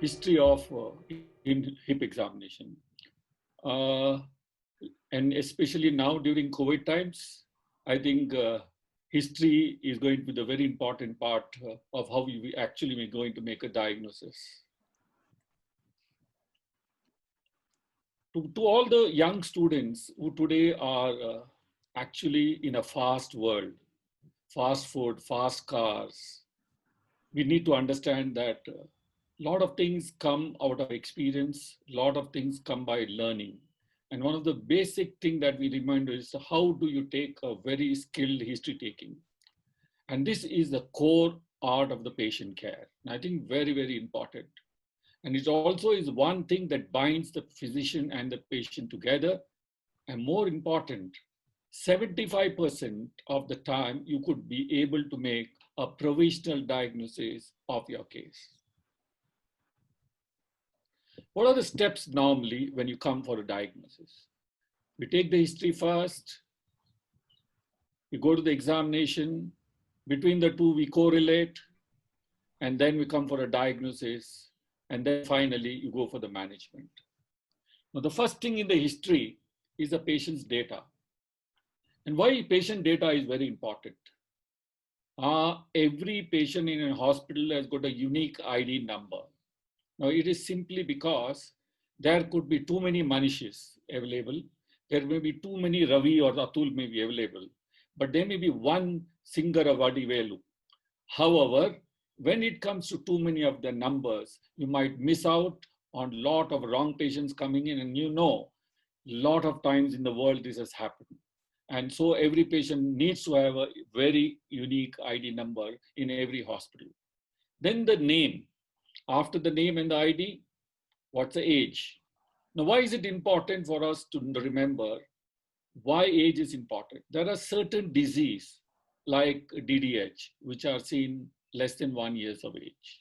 history of hip examination. Uh, and especially now during COVID times, I think history is going to be the very important part of how we actually are going to make a diagnosis. To all the young students who today are actually in a fast world, fast food, fast cars, we need to understand that a lot of things come out of experience, a lot of things come by learning. And one of the basic thing that we remember is how do you take a very skilled history taking? And this is the core art of the patient care. And I think very, very important. And it also is one thing that binds the physician and the patient together. And more important, 75% of the time you could be able to make a provisional diagnosis of your case. What are the steps normally when you come for a diagnosis? We take the history first, we go to the examination, between the two we correlate, and then we come for a diagnosis, and then finally you go for the management. Now the first thing in the history is the patient's data. And why patient data is very important. Every patient in a hospital has got a unique ID number. Now it is simply because there could be too many Manishis available. There may be too many Ravi or Atul may be available, but there may be one Singaravadi Velu. However, when it comes to too many of the numbers, you might miss out on a lot of wrong patients coming in, and a lot of times in the world this has happened. And so every patient needs to have a very unique ID number in every hospital. Then the name. After the name and the ID, what's the age? Now, why is it important for us to remember why age is important? There are certain diseases like DDH, which are seen less than 1 year of age.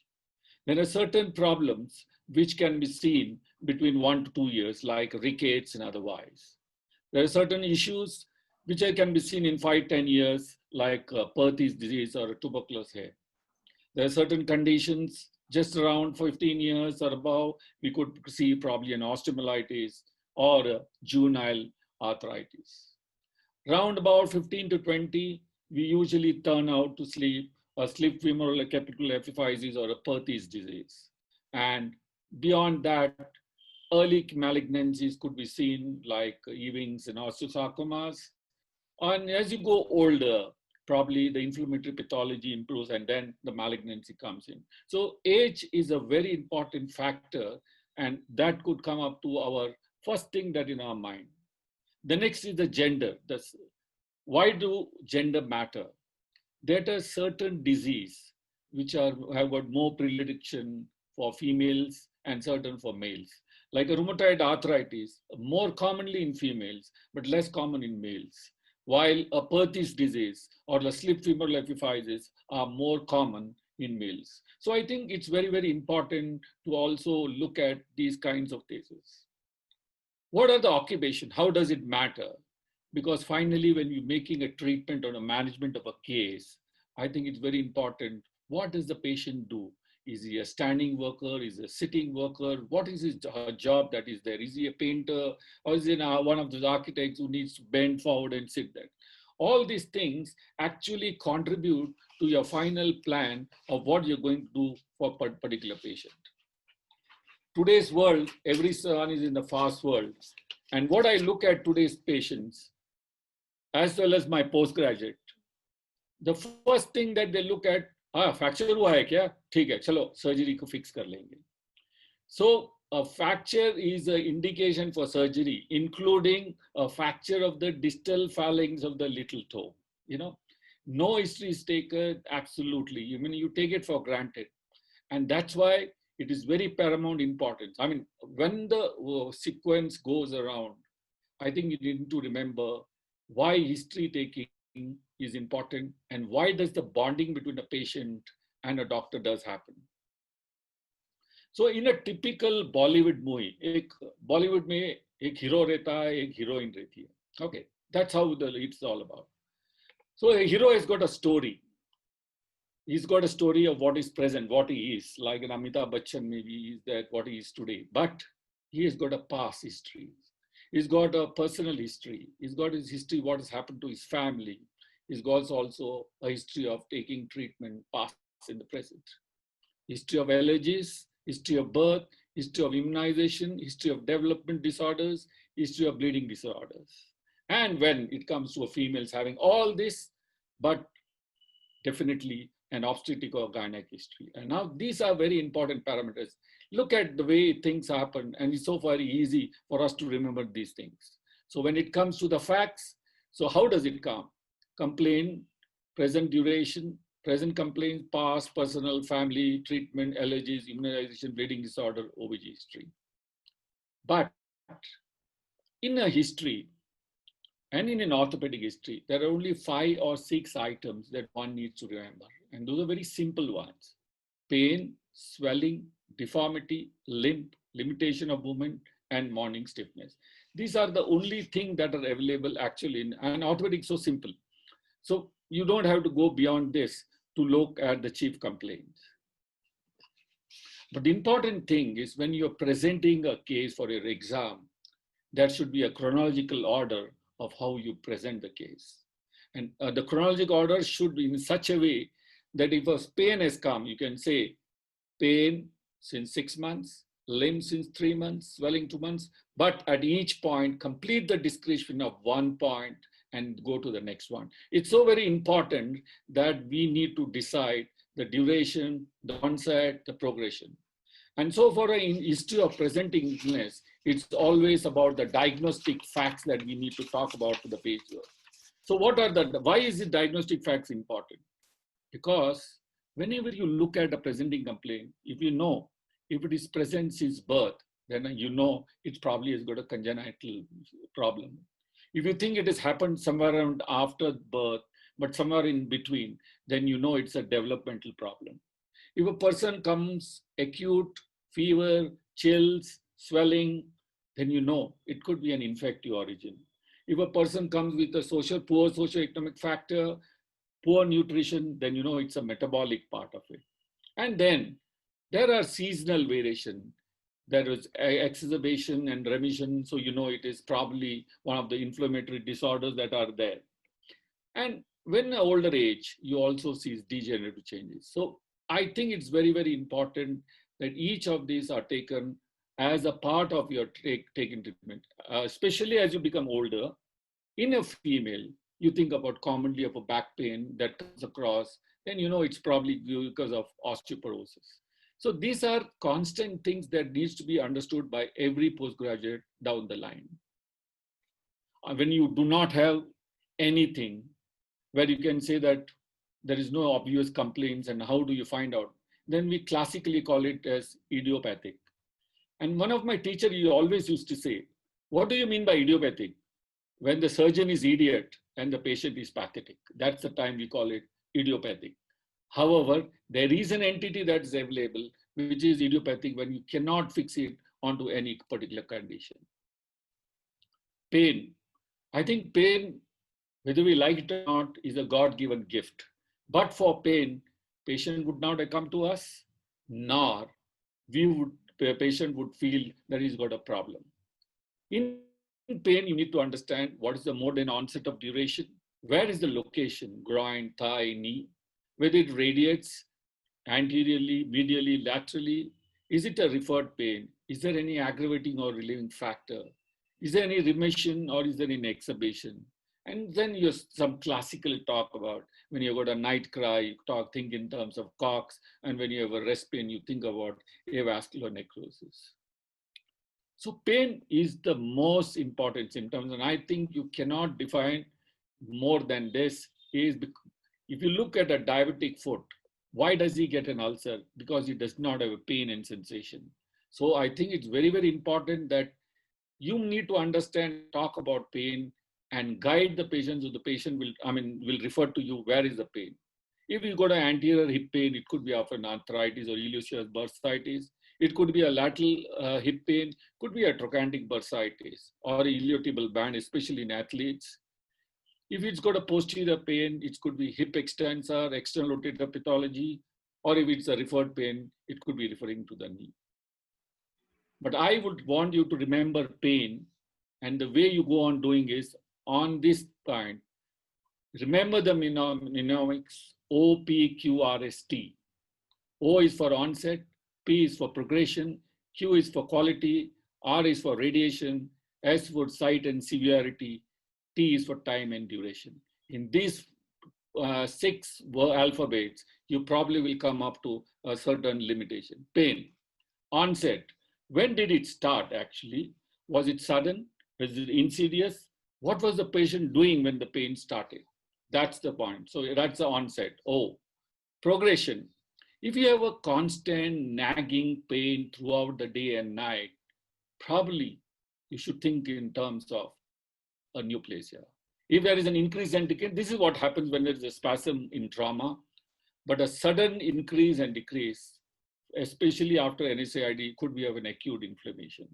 There are certain problems which can be seen between 1 to 2 years, like rickets and otherwise. There are certain issues which can be seen in 5, 10 years, like Perthes disease or tuberculosis. There are certain conditions just around 15 years or above, we could see probably an osteomyelitis or juvenile arthritis. Round about 15 to 20, we usually turn out to sleep a slip femoral capitular epiphysis or a Perthes disease. And beyond that, early malignancies could be seen like Ewing's and osteosarcomas. And as you go older, probably the inflammatory pathology improves and then the malignancy comes in. So age is a very important factor, and that could come up to our first thing that in our mind. The next is the gender. Why do gender matter? There are certain disease which have got more predilection for females and certain for males. Like a rheumatoid arthritis, more commonly in females, but less common in males, while a Perthes disease or the slip femoral epiphysis are more common in males. So I think it's very, very important to also look at these kinds of cases. What are the occupation? How does it matter? Because finally, when you're making a treatment or a management of a case, I think it's very important. What does the patient do? Is he a standing worker? Is he a sitting worker? What is his job that is there? Is he a painter? Or is he one of those architects who needs to bend forward and sit there? All these things actually contribute to your final plan of what you're going to do for a particular patient. Today's world, everyone is in the fast world. And what I look at today's patients, as well as my postgraduate, the first thing that they look at, fracture हुआ है क्या? ठीक है, चलो surgery को fix कर लेंगे. So a fracture is an indication for surgery, including a fracture of the distal phalanx of the little toe. No history is taken absolutely. You take it for granted. And that's why it is very paramount importance. I mean, when the sequence goes around, I think you need to remember why history taking is important and why does the bonding between a patient and a doctor does happen. So in a typical Bollywood movie, Bollywood में एक hero रहता है, एक heroine रहती है. Okay, that's how it's all about. So a hero has got a story. He's got a story of what is present, what he is, like an Amitabh Bachchan maybe is that what he is today. But he has got a past history. He's got a personal history. He's got his history, what has happened to his family. He's got also a history of taking treatment, past and the present. History of allergies, history of birth, history of immunization, history of development disorders, history of bleeding disorders. And when it comes to a females having all this, but definitely an obstetric or gynec history. And now these are very important parameters. Look at the way things happen, and it's so very easy for us to remember these things. So when it comes to the facts, so how does it come? Complaint, present duration, present complaint, past, personal, family, treatment, allergies, immunization, bleeding disorder, OBG history. But in a history, and in an orthopedic history, there are only 5 or 6 items that one needs to remember. And those are very simple ones. Pain, swelling, deformity, limp, limitation of movement, and morning stiffness. These are the only things that are available actually in an orthopedic, so simple. So you don't have to go beyond this to look at the chief complaints. But the important thing is when you're presenting a case for your exam, there should be a chronological order of how you present the case. And the chronological order should be in such a way that if a pain has come, you can say pain since 6 months, limb since 3 months, swelling 2 months, but at each point, complete the description of one point and go to the next one. It's so very important that we need to decide the duration, the onset, the progression. And so for a history of presenting illness, it's always about the diagnostic facts that we need to talk about to the patient. So why is the diagnostic facts important? Because whenever you look at a presenting complaint, if you know, if it is present since birth, then you know it probably has got a congenital problem. If you think it has happened somewhere around after birth, but somewhere in between, then you know it's a developmental problem. If a person comes acute fever, chills, swelling, then you know it could be an infective origin. If a person comes with a poor socioeconomic factor, poor nutrition, then you know it's a metabolic part of it. And then there are seasonal variation. There is exacerbation and remission, so you know it is probably one of the inflammatory disorders that are there. And when older age, you also see degenerative changes. So I think it's very, very important that each of these are taken as a part of your taking treatment, especially as you become older. In a female, you think about commonly of a back pain that comes across, then you know it's probably because of osteoporosis. So these are constant things that needs to be understood by every postgraduate down the line. When you do not have anything where you can say that there is no obvious complaints and how do you find out, then we classically call it as idiopathic. And one of my teachers always used to say, what do you mean by idiopathic? When the surgeon is idiot and the patient is pathetic. That's the time we call it idiopathic. However, there is an entity that is available, which is idiopathic when you cannot fix it onto any particular condition. Pain. I think pain, whether we like it or not, is a God-given gift. But for pain, patient would not have come to us, nor the patient would feel that he's got a problem. In pain, you need to understand what is the mode and onset of duration, where is the location, groin, thigh, knee, whether it radiates anteriorly, medially, laterally, is it a referred pain? Is there any aggravating or relieving factor? Is there any remission or is there any exacerbation? And then you some classical talk about when you've got a night cry, you think in terms of Cox, and when you have a rest pain, you think about avascular necrosis. So pain is the most important symptoms, and I think you cannot define more than this. Is if you look at a diabetic foot, why does he get an ulcer? Because he does not have a pain and sensation. So I think it's very, very important that you need to understand, talk about pain and guide the patient so the patient will refer to you where is the pain. If you got an anterior hip pain, it could be of an arthritis or iliopsoas bursitis. It could be a lateral hip pain, could be a trochanteric bursitis or iliotibial band, especially in athletes. If it's got a posterior pain, it could be hip extensor, external rotator pathology, or if it's a referred pain, it could be referring to the knee. But I would want you to remember pain, and the way you go on doing is on this point, remember the mnemonics OPQRST. O is for onset, P is for progression, Q is for quality, R is for radiation, S for site and severity, T is for time and duration. In these six alphabets, you probably will come up to a certain limitation. Pain, onset. When did it start actually? Was it sudden? Was it insidious? What was the patient doing when the pain started? That's the point. So that's the onset. O. Progression. If you have a constant nagging pain throughout the day and night, probably you should think in terms of a neoplasia. If there is an increase and decay, this is what happens when there is a spasm in trauma, but a sudden increase and decrease, especially after NSAID, could be of an acute inflammation.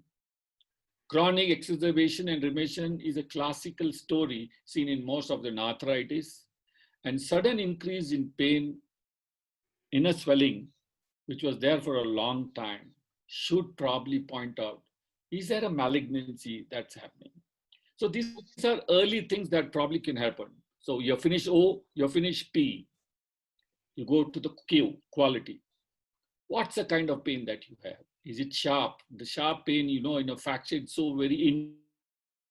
Chronic exacerbation and remission is a classical story seen in most of the arthritis, and sudden increase in pain, inner swelling, which was there for a long time, should probably point out, is there a malignancy that's happening? So these are early things that probably can happen. So you finish O, you finish P, you go to the Q, quality. What's the kind of pain that you have? Is it sharp? The sharp pain, in a fracture, it's so very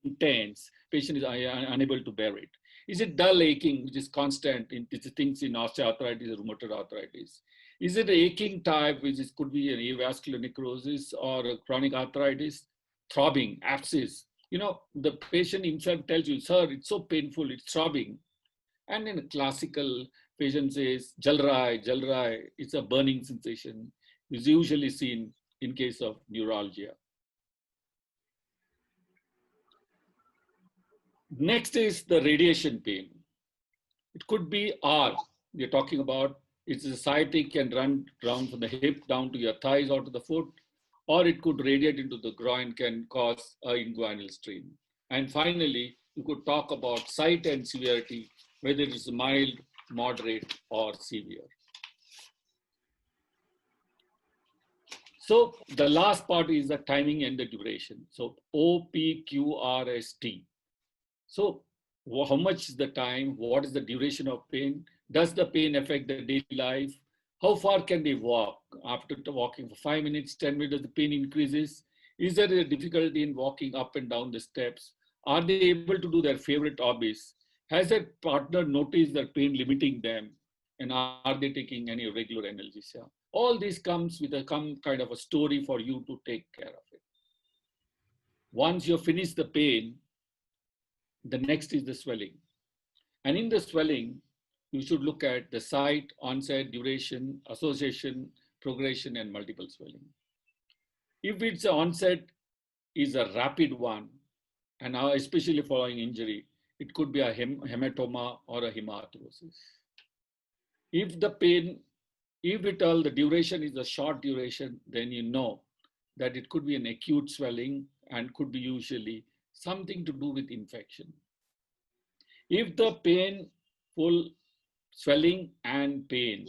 intense, patient is unable to bear it. Is it dull aching, which is constant in things in osteoarthritis or rheumatoid arthritis? Is it aching type, which could be an avascular necrosis or a chronic arthritis? Throbbing, abscess. The patient himself tells you, sir, it's so painful, it's throbbing. And in a classical, patient says, jalrai, it's a burning sensation. It's usually seen in case of neuralgia. Next is the radiation pain. It could be R, we're talking about, it's a sciatic can run down from the hip down to your thighs or to the foot, or it could radiate into the groin, can cause a inguinal strain. And finally, you could talk about site and severity, whether it is mild, moderate, or severe. So the last part is the timing and the duration. So OPQRST. So how much is the time? What is the duration of pain? Does the pain affect the daily life? How far can they walk? After walking for 5 minutes, 10 minutes, the pain increases. Is there a difficulty in walking up and down the steps? Are they able to do their favorite hobbies? Has their partner noticed their pain limiting them? And are they taking any regular analgesia? All this comes with some kind of a story for you to take care of it. Once you finish the pain, the next is the swelling. And in the swelling, you should look at the site, onset, duration, association, progression, and multiple swelling. If its onset is a rapid one, and especially following injury, it could be a hematoma or a hemarthrosis. If the pain, if the duration is a short duration, then you know that it could be an acute swelling and could be usually something to do with infection. If the painful swelling and pain,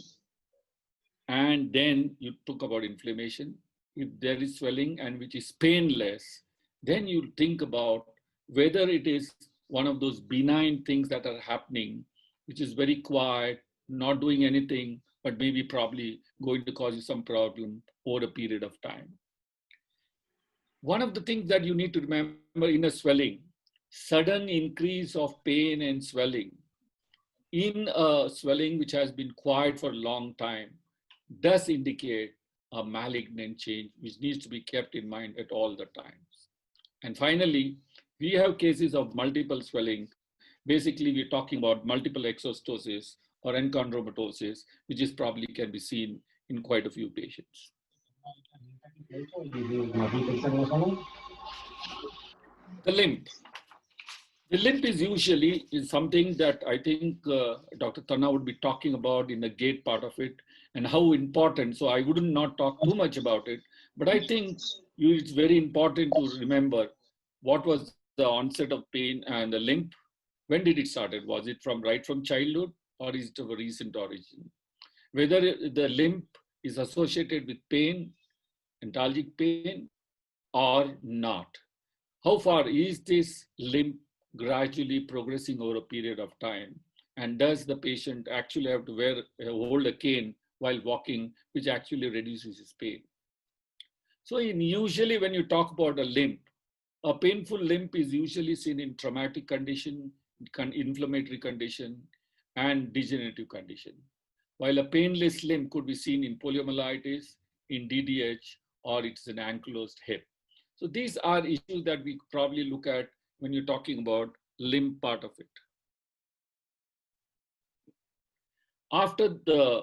and then you talk about inflammation, if there is swelling and which is painless, then you think about whether it is one of those benign things that are happening, which is very quiet, not doing anything, but maybe probably going to cause you some problem over a period of time. One of the things that you need to remember in a swelling, sudden increase of pain and swelling in a swelling which has been quiet for a long time does indicate a malignant change, which needs to be kept in mind at all the times. And finally, we have cases of multiple swelling. Basically, we're talking about multiple exostosis or enchondromatosis, which is probably can be seen in quite a few patients. The limp. The limp is usually something that I think Dr. Tanna would be talking about in the gait part of it and how important. So I wouldn't not talk too much about it, but I think it's very important to remember what was the onset of pain and the limp, When did it started? Was it from right from childhood, or is it of a recent origin? Whether the limp is associated with pain, antalgic pain, or not. How far is this limp gradually progressing over a period of time? And does the patient actually have to hold a cane while walking, which actually reduces his pain? So usually when you talk about a limp, a painful limp is usually seen in traumatic condition, inflammatory condition, and degenerative condition. While a painless limp could be seen in poliomyelitis, in DDH, or it's an ankylosed hip. So these are issues that we probably look at when you're talking about limb part of it. After the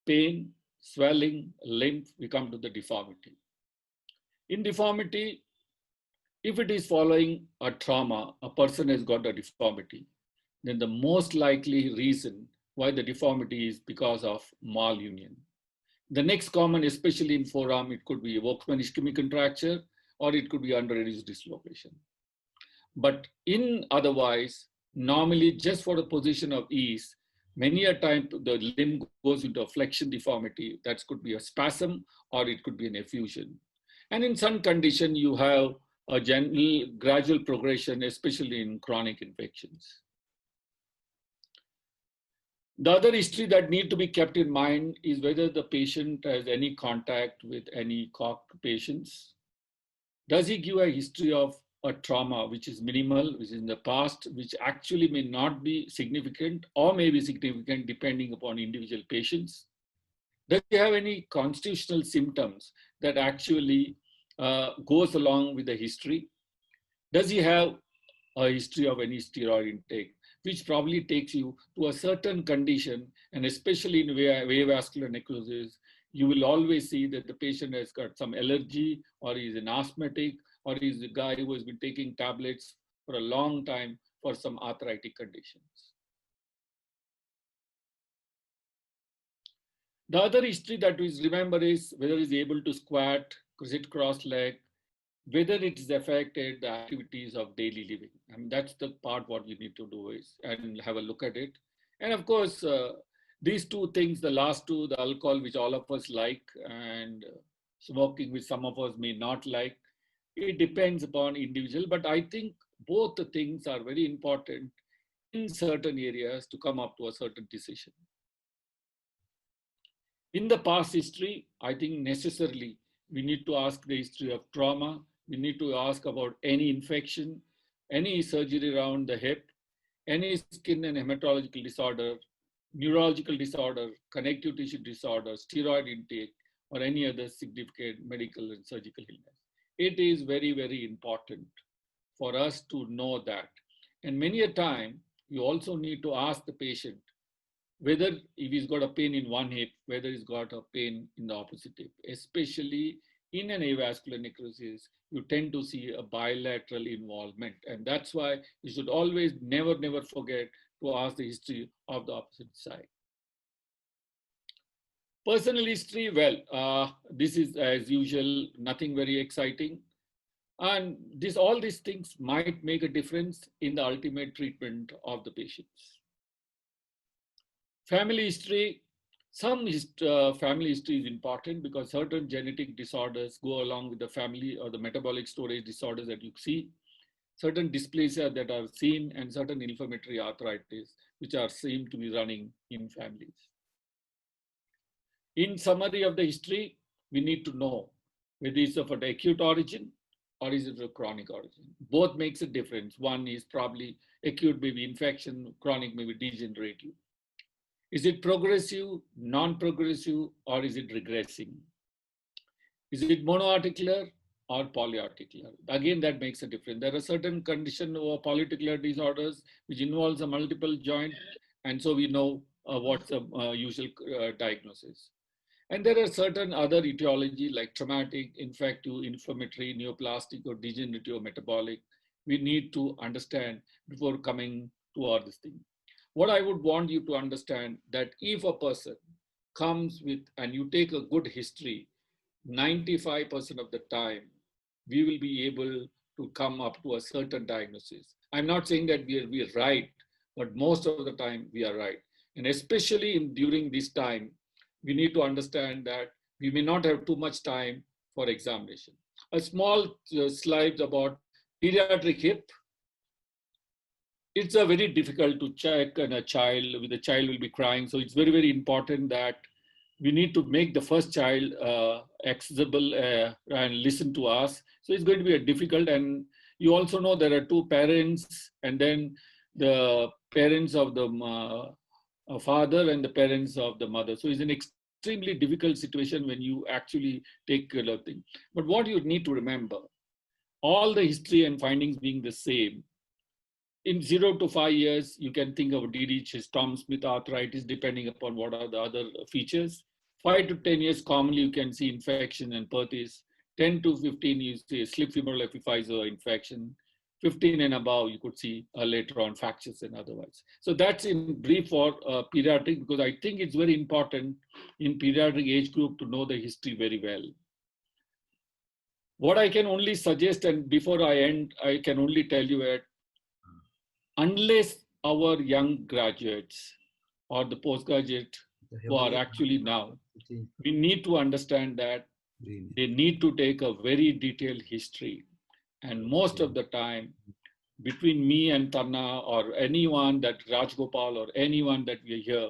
pain, swelling, lymph, we come to the deformity. In deformity, if it is following a trauma, a person has got a deformity, then the most likely reason why the deformity is because of malunion. The next common, especially in forearm, it could be a Volkmann ischemic contracture, or it could be under reduced dislocation. But in otherwise, normally just for the position of ease, many a time the limb goes into a flexion deformity. That could be a spasm or it could be an effusion. And in some condition, you have a gentle, gradual progression, especially in chronic infections. The other history that need to be kept in mind is whether the patient has any contact with any COC patients. Does he give a history of a trauma which is minimal, which is in the past, which actually may not be significant or may be significant depending upon individual patients? Does he have any constitutional symptoms that actually goes along with the history? Does he have a history of any steroid intake, which probably takes you to a certain condition, and especially in vascular necrosis, you will always see that the patient has got some allergy, or is an asthmatic, or is a guy who has been taking tablets for a long time for some arthritic conditions. The other history that we remember is whether he's able to squat, sit cross-legged, whether it is affected the activities of daily living. I mean, that's the part what we need to do is and have a look at it. And of course, these two things, the last two, the alcohol, which all of us like, and smoking, which some of us may not like, it depends upon individual. But I think both the things are very important in certain areas to come up to a certain decision. In the past history, I think necessarily we need to ask the history of trauma. We need to ask about any infection, any surgery around the hip, any skin and hematological disorder, neurological disorder, connective tissue disorder, steroid intake, or any other significant medical and surgical illness. It is very, very important for us to know that. And many a time, you also need to ask the patient whether if he's got a pain in one hip, whether he's got a pain in the opposite hip, especially in an avascular necrosis, you tend to see a bilateral involvement. And that's why you should always never forget to ask the history of the opposite side. Personal history, well, this is as usual, nothing very exciting. And all these things might make a difference in the ultimate treatment of the patients. Family history, family history is important because certain genetic disorders go along with the family or the metabolic storage disorders that you see, certain dysplasia that are seen, and certain inflammatory arthritis, which are seen to be running in families. In summary of the history, we need to know whether it's of an acute origin or is it a chronic origin. Both makes a difference. One is probably acute, maybe infection, chronic, maybe degenerative. Is it progressive, non-progressive, or is it regressing? Is it monoarticular or polyarticular? Again, that makes a difference. There are certain condition or polyarticular disorders which involves a multiple joint, and so we know what's the usual diagnosis. And there are certain other etiology like traumatic, infective, inflammatory, neoplastic, or degenerative, or metabolic. We need to understand before coming to all this thing. What I would want you to understand that if a person comes with, and you take a good history, 95% of the time, we will be able to come up to a certain diagnosis. I'm not saying that we are right, but most of the time we are right. And especially during this time, we need to understand that we may not have too much time for examination. A small slide about pediatric hip. It's a very difficult to check in a child. The child will be crying, so it's very, very important that we need to make the first child accessible and listen to us. So it's going to be a difficult, and you also know there are two parents, and then the parents of the father and the parents of the mother. So it's an extremely difficult situation when you actually take care of things. But what you need to remember, all the history and findings being the same, in 0 to 5 years, you can think of DDH, Tom Smith arthritis, depending upon what are the other features. 5 to 10 years, commonly you can see infection and Perthes. 10 to 15, you see slip femoral epiphyseal infection. 15 and above, you could see later on fractures and otherwise. So that's in brief for pediatric, because I think it's very important in pediatric age group to know the history very well. What I can only suggest, and before I end, I can only tell you that unless our young graduates or the postgraduate who are actually now, we need to understand that they need to take a very detailed history. And most of the time, between me and Tanna or anyone that Rajgopal or anyone that we hear,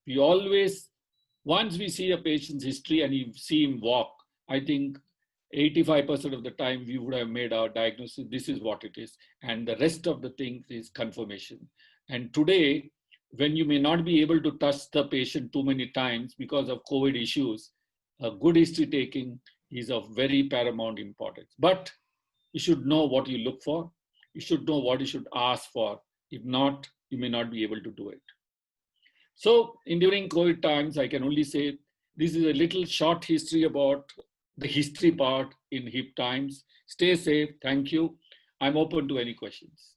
we always, once we see a patient's history and you see him walk, I think 85% of the time we would have made our diagnosis, this is what it is. And the rest of the things is confirmation. And today, when you may not be able to touch the patient too many times because of COVID issues, a good history taking is of very paramount importance. But you should know what you look for. You should know what you should ask for. If not, you may not be able to do it. So during COVID times, I can only say this is a little short history about the history part in HIP times. Stay safe. Thank you. I'm open to any questions.